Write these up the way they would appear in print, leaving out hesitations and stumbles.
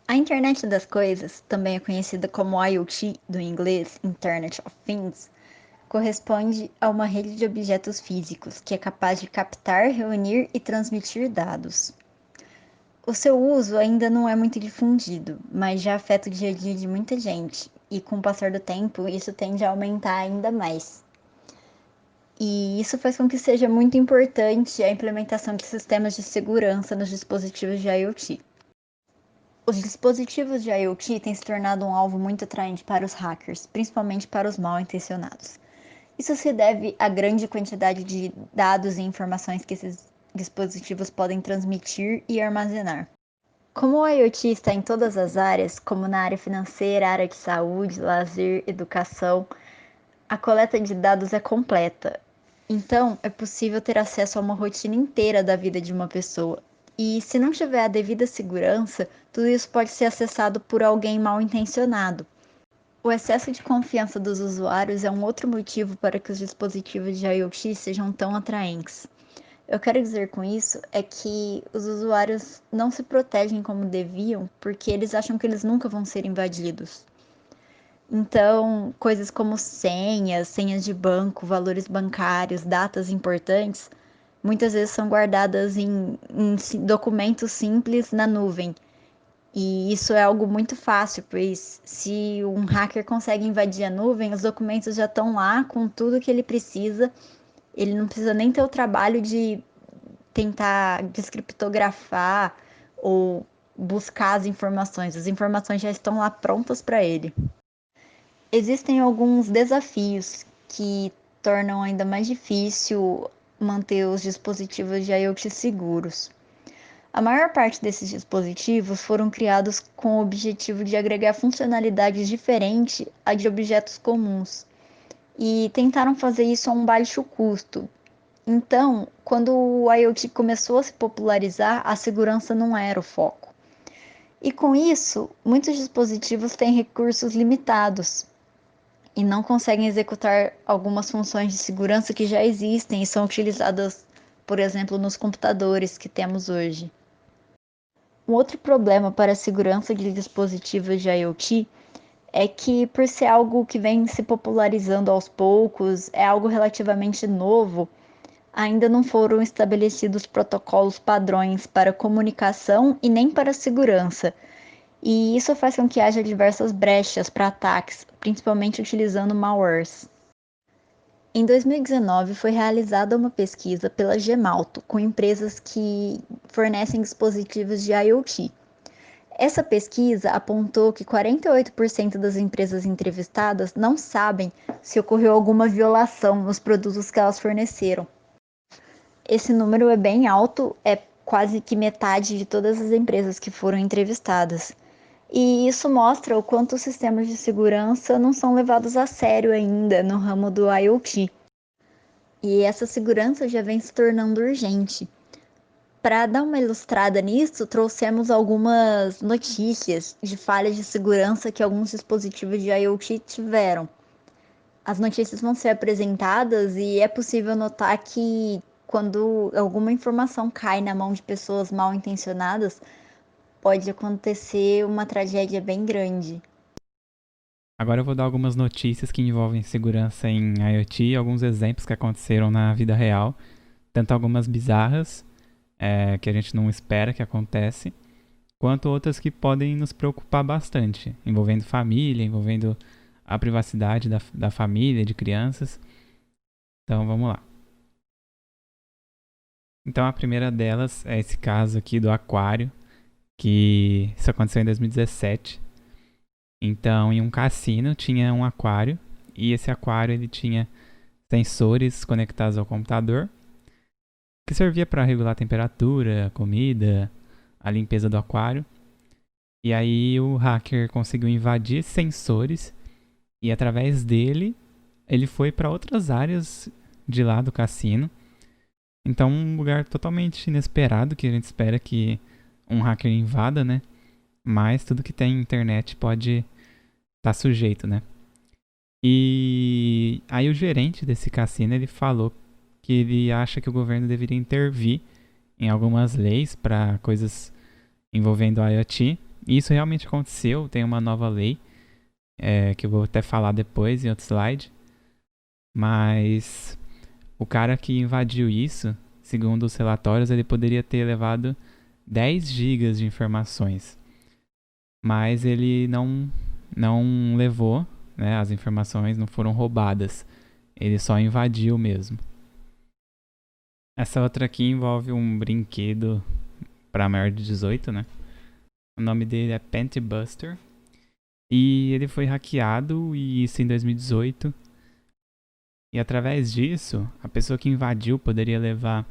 A Internet das Coisas, também é conhecida como IoT do inglês Internet of Things, corresponde a uma rede de objetos físicos que é capaz de captar, reunir e transmitir dados. O seu uso ainda não é muito difundido, mas já afeta o dia a dia de muita gente, e com o passar do tempo, isso tende a aumentar ainda mais. E isso faz com que seja muito importante a implementação de sistemas de segurança nos dispositivos de IoT. Os dispositivos de IoT têm se tornado um alvo muito atraente para os hackers, principalmente para os mal intencionados. Isso se deve à grande quantidade de dados e informações que esses dispositivos podem transmitir e armazenar. Como o IoT está em todas as áreas, como na área financeira, área de saúde, lazer, educação, a coleta de dados é completa. Então, é possível ter acesso a uma rotina inteira da vida de uma pessoa. E se não tiver a devida segurança, tudo isso pode ser acessado por alguém mal intencionado. O excesso de confiança dos usuários é um outro motivo para que os dispositivos de IoT sejam tão atraentes. Eu quero dizer com isso é que os usuários não se protegem como deviam porque eles acham que eles nunca vão ser invadidos. Então, coisas como senhas, senhas de banco, valores bancários, datas importantes, muitas vezes são guardadas em documentos simples na nuvem. E isso é algo muito fácil, pois se um hacker consegue invadir a nuvem, os documentos já estão lá com tudo que ele precisa. Ele não precisa nem ter o trabalho de tentar descriptografar ou buscar as informações já estão lá prontas para ele. Existem alguns desafios que tornam ainda mais difícil manter os dispositivos de IoT seguros. A maior parte desses dispositivos foram criados com o objetivo de agregar funcionalidades diferentes a de objetos comuns e tentaram fazer isso a um baixo custo. Então, quando o IoT começou a se popularizar, a segurança não era o foco. E com isso, muitos dispositivos têm recursos limitados e não conseguem executar algumas funções de segurança que já existem e são utilizadas, por exemplo, nos computadores que temos hoje. Um outro problema para a segurança de dispositivos de IoT é que, por ser algo que vem se popularizando aos poucos, é algo relativamente novo, ainda não foram estabelecidos protocolos padrões para comunicação e nem para segurança. E isso faz com que haja diversas brechas para ataques, principalmente utilizando malwares. Em 2019, foi realizada uma pesquisa pela Gemalto com empresas que fornecem dispositivos de IoT. Essa pesquisa apontou que 48% das empresas entrevistadas não sabem se ocorreu alguma violação nos produtos que elas forneceram. Esse número é bem alto, é quase que metade de todas as empresas que foram entrevistadas. E isso mostra o quanto os sistemas de segurança não são levados a sério ainda no ramo do IoT. E essa segurança já vem se tornando urgente. Para dar uma ilustrada nisso, trouxemos algumas notícias de falhas de segurança que alguns dispositivos de IoT tiveram. As notícias vão ser apresentadas e é possível notar que quando alguma informação cai na mão de pessoas mal intencionadas, pode acontecer uma tragédia bem grande. Agora eu vou dar algumas notícias que envolvem segurança em IoT e alguns exemplos que aconteceram na vida real, tanto algumas bizarras, que a gente não espera que acontece, quanto outras que podem nos preocupar bastante, envolvendo família, envolvendo a privacidade da família, de crianças. Então vamos lá. Então a primeira delas é esse caso aqui do aquário, que isso aconteceu em 2017. Então, em um cassino tinha um aquário e esse aquário ele tinha sensores conectados ao computador que servia para regular a temperatura, a comida, a limpeza do aquário. E aí o hacker conseguiu invadir esses sensores e através dele ele foi para outras áreas de lá do cassino. Então, um lugar totalmente inesperado que a gente espera que um hacker invada, né? Mas tudo que tem internet pode estar sujeito, né? E aí o gerente desse cassino ele falou que ele acha que o governo deveria intervir em algumas leis para coisas envolvendo a IoT E isso realmente aconteceu, tem uma nova lei, que eu vou até falar depois em outro slide, mas o cara que invadiu isso, segundo os relatórios, ele poderia ter levado 10 gigas de informações, mas ele não levou, né, as informações não foram roubadas, ele só invadiu mesmo. Essa outra aqui envolve um brinquedo para maior de 18, né? O nome dele é Panty Buster. E ele foi hackeado, e isso em 2018. E através disso, a pessoa que invadiu poderia levar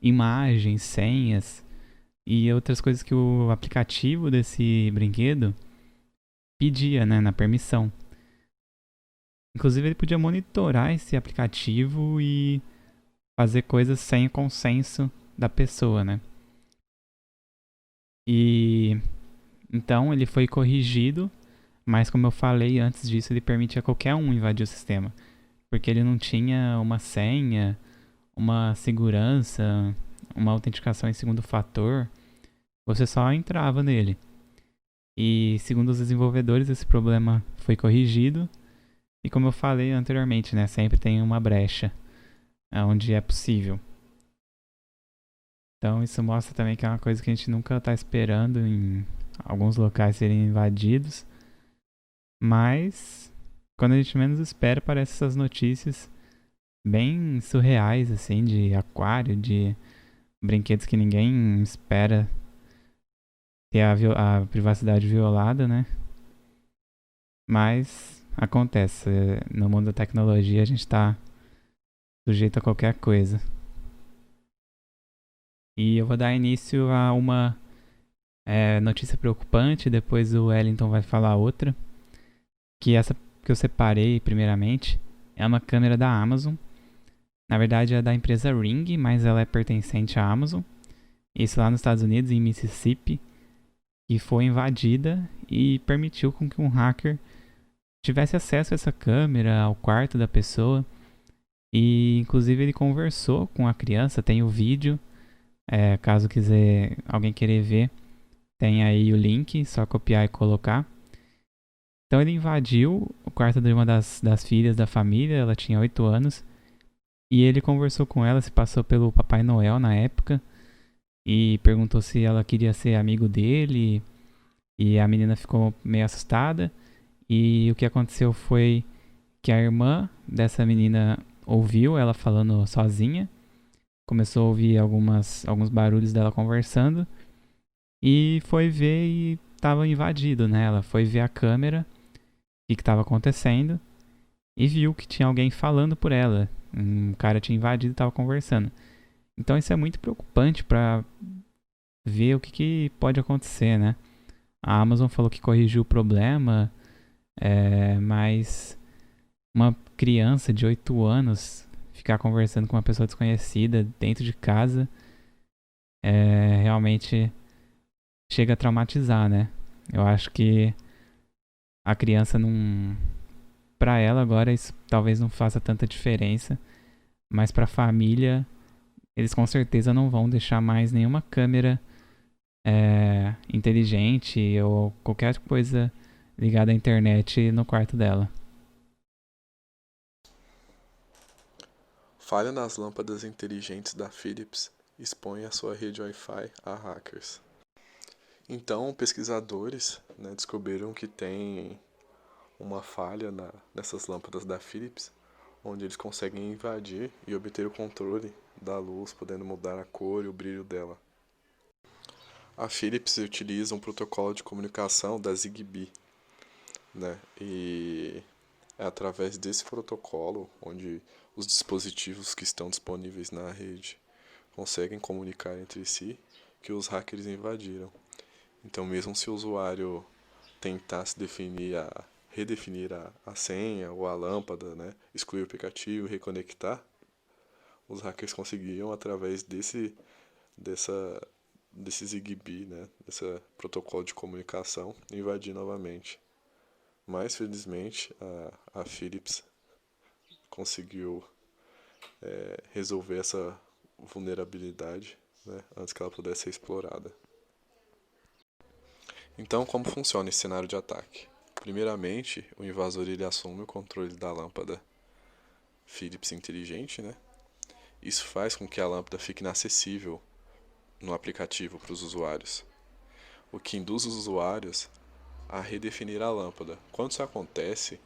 imagens, senhas e outras coisas que o aplicativo desse brinquedo pedia, né, na permissão. Inclusive, ele podia monitorar esse aplicativo e fazer coisas sem o consenso da pessoa, né? E então ele foi corrigido, mas como eu falei antes disso, ele permitia qualquer um invadir o sistema, porque ele não tinha uma senha, uma segurança, uma autenticação em segundo fator. Você só entrava nele. E segundo os desenvolvedores, esse problema foi corrigido. E como eu falei anteriormente, né, sempre tem uma brecha onde é possível. Então isso mostra também que é uma coisa que a gente nunca está esperando em alguns locais serem invadidos. Mas quando a gente menos espera, aparecem essas notícias bem surreais, assim, de aquário, de brinquedos que ninguém espera ter a privacidade violada, né? Mas acontece. No mundo da tecnologia, a gente está sujeito a qualquer coisa. E eu vou dar início a uma notícia preocupante, depois o Wellington vai falar outra. Que essa que eu separei primeiramente é uma câmera da Amazon. Na verdade é da empresa Ring, mas ela é pertencente à Amazon. Isso lá nos Estados Unidos, em Mississippi. E foi invadida e permitiu com que um hacker tivesse acesso a essa câmera, ao quarto da pessoa. E inclusive ele conversou com a criança, tem o vídeo. Caso quiser alguém querer ver, tem aí o link, só copiar e colocar. Então ele invadiu o quarto de uma das filhas da família, ela tinha 8 anos. E ele conversou com ela, se passou pelo Papai Noel na época. E perguntou se ela queria ser amigo dele. E a menina ficou meio assustada. E o que aconteceu foi que a irmã dessa menina ouviu ela falando sozinha. Começou a ouvir alguns barulhos dela conversando. E foi ver e estava invadido, né? Ela foi ver a câmera, o que estava acontecendo. E viu que tinha alguém falando por ela. Um cara tinha invadido e estava conversando. Então isso é muito preocupante para ver o que pode acontecer, né? A Amazon falou que corrigiu o problema, mas uma criança de 8 anos ficar conversando com uma pessoa desconhecida dentro de casa realmente chega a traumatizar, né? Eu acho que a criança não. Pra ela agora isso talvez não faça tanta diferença, mas pra família eles com certeza não vão deixar mais nenhuma câmera inteligente ou qualquer coisa ligada à internet no quarto dela. Falha nas lâmpadas inteligentes da Philips expõe a sua rede Wi-Fi a hackers. Então, pesquisadores, né, descobriram que tem uma falha nessas lâmpadas da Philips, onde eles conseguem invadir e obter o controle da luz, podendo mudar a cor e o brilho dela. A Philips utiliza um protocolo de comunicação da Zigbee, né? E é através desse protocolo onde os dispositivos que estão disponíveis na rede conseguem comunicar entre si que os hackers invadiram. Então, mesmo se o usuário tentasse redefinir a senha ou a lâmpada, né, excluir o aplicativo e reconectar, os hackers conseguiam através desse Zigbee, né, desse protocolo de comunicação, invadir novamente. Mas felizmente a Philips conseguiu resolver essa vulnerabilidade, né, antes que ela pudesse ser explorada. Então, como funciona esse cenário de ataque? Primeiramente, o invasor ele assume o controle da lâmpada Philips inteligente, né? Isso faz com que a lâmpada fique inacessível no aplicativo para os usuários, o que induz os usuários a redefinir a lâmpada. Quando isso acontece,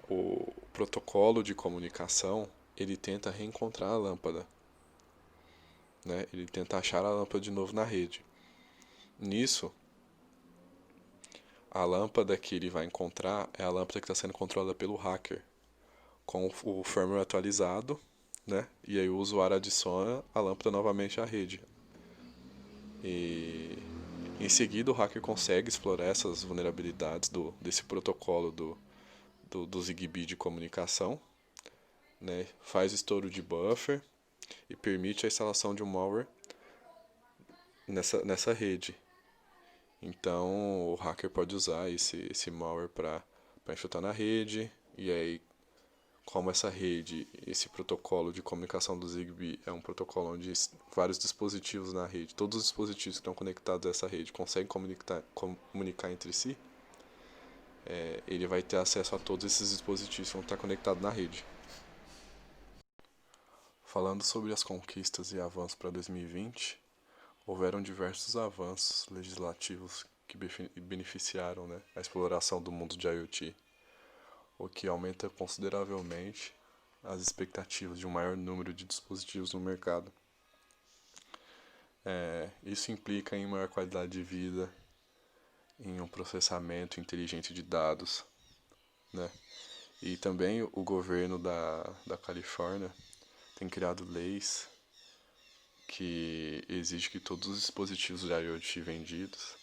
o protocolo de comunicação ele tenta reencontrar a lâmpada, né? Ele tenta achar a lâmpada de novo na rede. Nisso, a lâmpada que ele vai encontrar é a lâmpada que está sendo controlada pelo hacker, com o firmware atualizado, né? E aí o usuário adiciona a lâmpada novamente à rede. E em seguida o hacker consegue explorar essas vulnerabilidades desse protocolo do Zigbee de comunicação, né? Faz estouro de buffer e permite a instalação de um malware nessa rede. Então o hacker pode usar esse malware para infiltrar na rede, e aí como essa rede, esse protocolo de comunicação do Zigbee é um protocolo onde vários dispositivos na rede, todos os dispositivos que estão conectados a essa rede conseguem comunicar entre si, ele vai ter acesso a todos esses dispositivos que vão estar conectados na rede. Falando sobre as conquistas e avanços para 2020, houveram diversos avanços legislativos que beneficiaram, né, a exploração do mundo de IoT, o que aumenta consideravelmente as expectativas de um maior número de dispositivos no mercado. Isso implica em maior qualidade de vida, em um processamento inteligente de dados, né? E também o governo da Califórnia tem criado leis que exigem que todos os dispositivos de IoT vendidos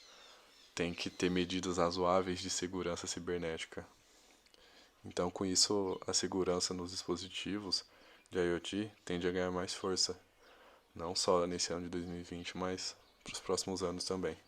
têm que ter medidas razoáveis de segurança cibernética. Então, com isso, a segurança nos dispositivos de IoT tende a ganhar mais força, não só nesse ano de 2020, mas para os próximos anos também.